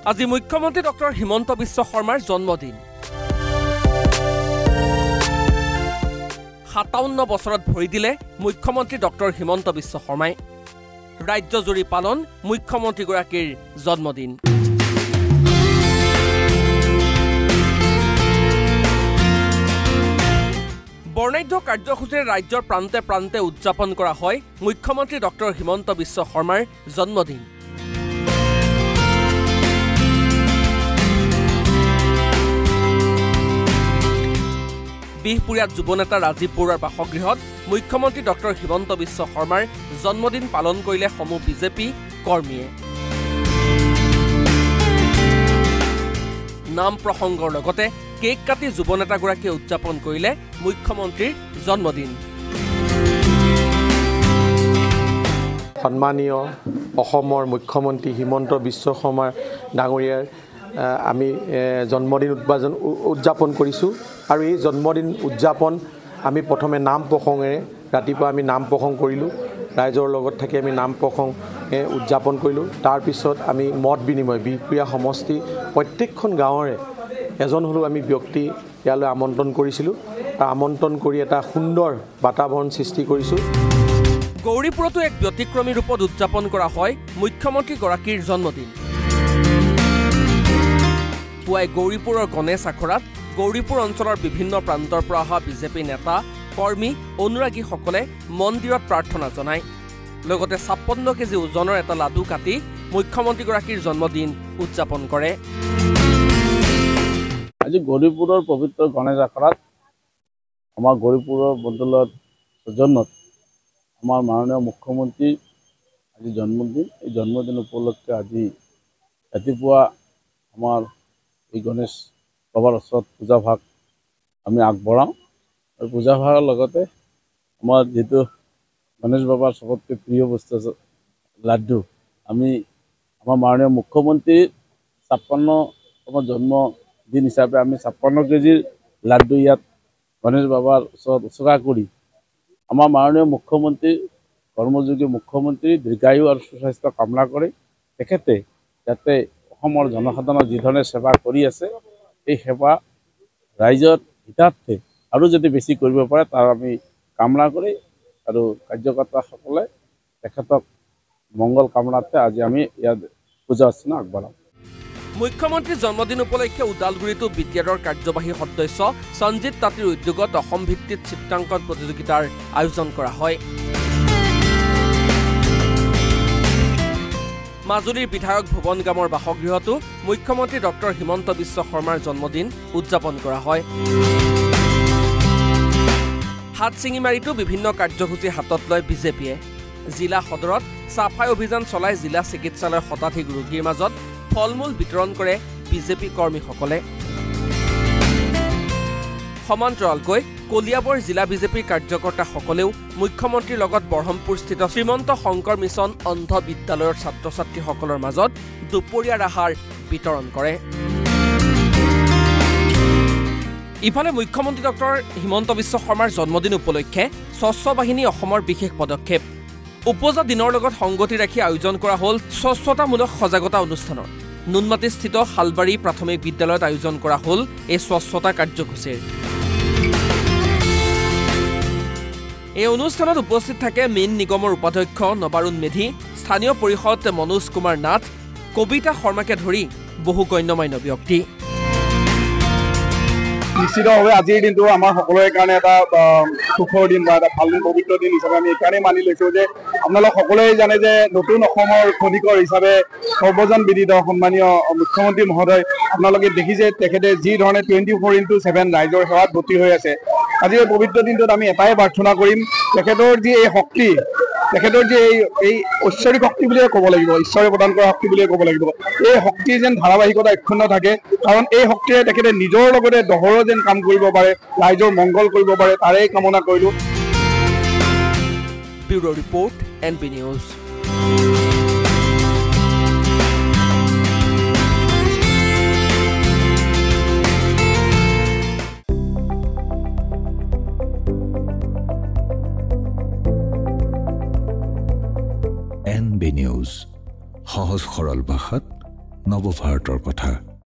আজি মুখ্যমন্ত্ৰী ডক্টৰ হিমন্ত বিশ্ব শৰ্মাৰ জন্মদিন। 57 বছৰত ভৰি দিলে মুখ্যমন্ত্ৰী ডক্টৰ হিমন্ত বিশ্ব শৰ্মাই। ৰাজ্যজুৰি পালন মুখ্যমন্ত্ৰীগৰাকীৰ জন্মদিন। বৰ্ণাঢ্য কাৰ্যসূচীৰে ৰাজ্যৰ প্ৰান্তে প্ৰান্তে উদযাপন কৰা হয় মুখ্যমন্ত্ৰী ডক্টৰ হিমন্ত বিশ্ব শৰ্মাৰ জন্মদিন। বিহপুৰীয়াত যুৱনেতা ৰাজীৱ বৰুৱাৰ বাসগৃহত মুখ্যমন্ত্ৰী ডক্টৰ হিমন্ত বিশ্ব শৰ্মাৰ জন্মদিন পালন কৰিলে সমূহ বিজেপি কৰ্মীয়ে। নাম প্ৰসংগৰ লগতে কেক কাটি যুৱনেতাগৰাকীয়ে উদযাপন কৰিলে মুখ্যমন্ত্ৰীৰ জন্মদিন। সন্মানীয় অসমৰ মুখ্যমন্ত্ৰী হিমন্ত বিশ্ব শৰ্মা ডাঙৰীয়াৰ আমি জন্মদিন উদযাপন কৰিছোঁ আৰু এই জন্মদিন উদযাপন আমি প্ৰথমে নাম প্ৰসংগেৰে ৰাতিপুৱা আমি নাম প্ৰসংগ কৰিলোঁ। ৰাইজৰ লগত থাকি আমি নাম প্ৰসংগ উদযাপন কৰিলোঁ। তাৰপিছত আমি মত বিনিময় বিহপুৰীয়া সমষ্টি প্ৰত্যেকখন গাঁৱৰে এজন হ'লেও আমি ব্যক্তি ইয়ালৈ আমন্ত্ৰণ কৰিছিলোঁ আৰু আমন্ত্ৰণ কৰি এটা সুন্দৰ বাতাবৰণ সৃষ্টি কৰিছোঁ। গৌৰীপুৰতো এক ব্যতিক্ৰমী ৰূপত উদযাপন কৰা হয় মুখ্যমন্ত্ৰীগৰাকীৰ জন্মদিন। পুৱাই গৌৰীপুৰৰ গণেশ আখৰাত গৌৰীপুৰ অঞ্চলৰ বিভিন্ন প্ৰান্তৰ পৰা অহা বিজেপি নেতা কৰ্মী অনুৰাগীসকলে মন্দিৰত প্ৰাৰ্থনা জনায়। লগতে 56 কেজি ওজনৰ এটা লাডু কাটি মুখ্যমন্ত্ৰীগৰাকীৰ জন্মদিন উদযাপন কৰে। আজি গৌৰীপুৰৰ পবিত্ৰ গণেশ আখৰাত আমাৰ গৌৰীপুৰৰ মণ্ডলৰ সৌজন্যত আমাৰ মাননীয় মুখ্যমন্ত্ৰী আজি জন্মদিন। এই জন্মদিন উপলক্ষে আজি ৰাতিপুৱা আমাৰ এই গণেশ বাবাৰ ওচৰত পূজা ভাগ আমি আগবঢ়াওঁ আৰু পূজা ভাগৰ লগতে আমাৰ যিটো গণেশ বাবাৰ চবতকৈ প্ৰিয় বস্তু আছে লাড্ডু, আমি আমাৰ মাননীয় মুখ্যমন্ত্ৰীৰ 56তম জন্মদিন হিচাপে আমি 56 কেজিৰ লাড্ডু ইয়াত গণেশ বাবাৰ ওচৰত উৎসৰ্গা কৰি আমাৰ মাননীয় মুখ্যমন্ত্ৰী কৰ্মযোগী মুখ্যমন্ত্ৰী দীৰ্ঘায়ু আৰু সুস্বাস্থ্য কামনা কৰি তেখেতে যাতে অসমৰ জনসাধাৰণৰ যিধৰণে সেৱা কৰি আছে এই সেৱা ৰাইজৰ হিতাৰ্থে আৰু যদি বেছি কৰিব পাৰে তাৰ আমি কামনা কৰি আৰু কাৰ্যকৰ্তাসকলে তেখেতক মংগল কামনাতে আজি আমি ইয়াত পূজা অৰ্চনা আগবঢ়াম। মুখ্যমন্ত্ৰীৰ জন্মদিন উপলক্ষে ওদালগুৰিতো বিদ্যালয়ৰ কাৰ্যবাহী সদস্য সঞ্জিত তাঁতীৰ উদ্যোগত অসম ভিত্তিত চিত্ৰাংকন প্ৰতিযোগিতাৰ আয়োজন কৰা হয়। মাজুলীৰ বিধায়ক ভুৱন গামৰ বাসগৃহতো মুখ্যমন্ত্ৰী ডক্টৰ হিমন্ত বিশ্ব শৰ্মাৰ জন্মদিন উদযাপন কৰা হয়। হাটশিঙিমাৰীতো বিভিন্ন কাৰ্যসূচী হাতত লয় বিজেপিয়ে। জিলা সদৰত চাফাই অভিযান চলাই জিলা চিকিৎসালয়ৰ শতাধিক ৰোগীৰ মাজত ফল-মূল বিতৰণ কৰে বিজেপি কৰ্মীসকলে। সমান্তৰালকৈ কলিয়াবৰ জিলা বিজেপিৰ কাৰ্যকৰ্তাসকলেও মুখ্যমন্ত্ৰীৰ লগত বৰহমপুৰস্থিত শ্ৰীমন্ত শংকৰ মিছন অন্ধ বিদ্যালয়ৰ ছাত্ৰ ছাত্ৰীসকলৰ মাজত দুপৰীয়াৰ আহাৰ বিতৰণ কৰে। ইফালে মুখ্যমন্ত্ৰী ডক্টৰ হিমন্ত বিশ্ব শৰ্মাৰ জন্মদিন উপলক্ষে স্বচ্ছ বাহিনী অসমৰ বিশেষ পদক্ষেপ। উপজা দিনৰ লগত সংগতি ৰাখি আয়োজন কৰা হ'ল স্বচ্ছতামূলক সজাগতা অনুষ্ঠানৰ। নুনমাটিস্থিত শালবাৰী প্ৰাথমিক বিদ্যালয়ত আয়োজন কৰা হ'ল এই স্বচ্ছতা কাৰ্যসূচীৰ। এই অনুষ্ঠানত উপস্থিত থাকে মীন নিগমৰ উপাধ্যক্ষ নবাৰুণ মেধি, স্থানীয় পৰিষদ মনোজ কুমাৰ নাথ, কবিতা শৰ্মাকে ধৰি বহু গণ্যমান্য ব্যক্তি। নিশ্চিতভাৱে আজিৰ দিনটো আমাৰ সকলোৰে কাৰণে এটা সুখৰ দিন বা এটা ভাল দিন, পবিত্ৰ দিন হিচাপে আমি এইকাৰণেই মানি লৈছোঁ যে আপোনালোক সকলোৱে জানে যে নতুন অসমৰ খনিকৰ হিচাপে সৰ্বজন বিদিত সন্মানীয় মুখ্যমন্ত্ৰী মহোদয় আপোনালোকে দেখিছে তেখেতে যি ধৰণে 24/7 ৰাইজৰ সেৱাত ব্ৰতী হৈ আছে। আজি এই পবিত্ৰ দিনটোত আমি এটাই প্ৰাৰ্থনা কৰিম, তেখেতৰ যি এই শক্তি, তেখেতৰ যে এই ঐশ্বৰিক শক্তি বুলিয়ে ক'ব লাগিব, ঈশ্বৰে প্ৰদান কৰা শক্তি বুলিয়ে ক'ব লাগিব, এই শক্তিৰ যেন ধাৰাবাহিকতা অক্ষুণ্ণ থাকে। কাৰণ এই শক্তিৰে তেখেতে নিজৰ লগতে দহৰো যেন কাম কৰিব পাৰে, ৰাইজৰ মংগল কৰিব পাৰে, তাৰেই কামনা কৰিলোঁ। Bureau report, NB news. NB news, সহজ সৰল ভাষাত নৱভাৰতৰ কথা।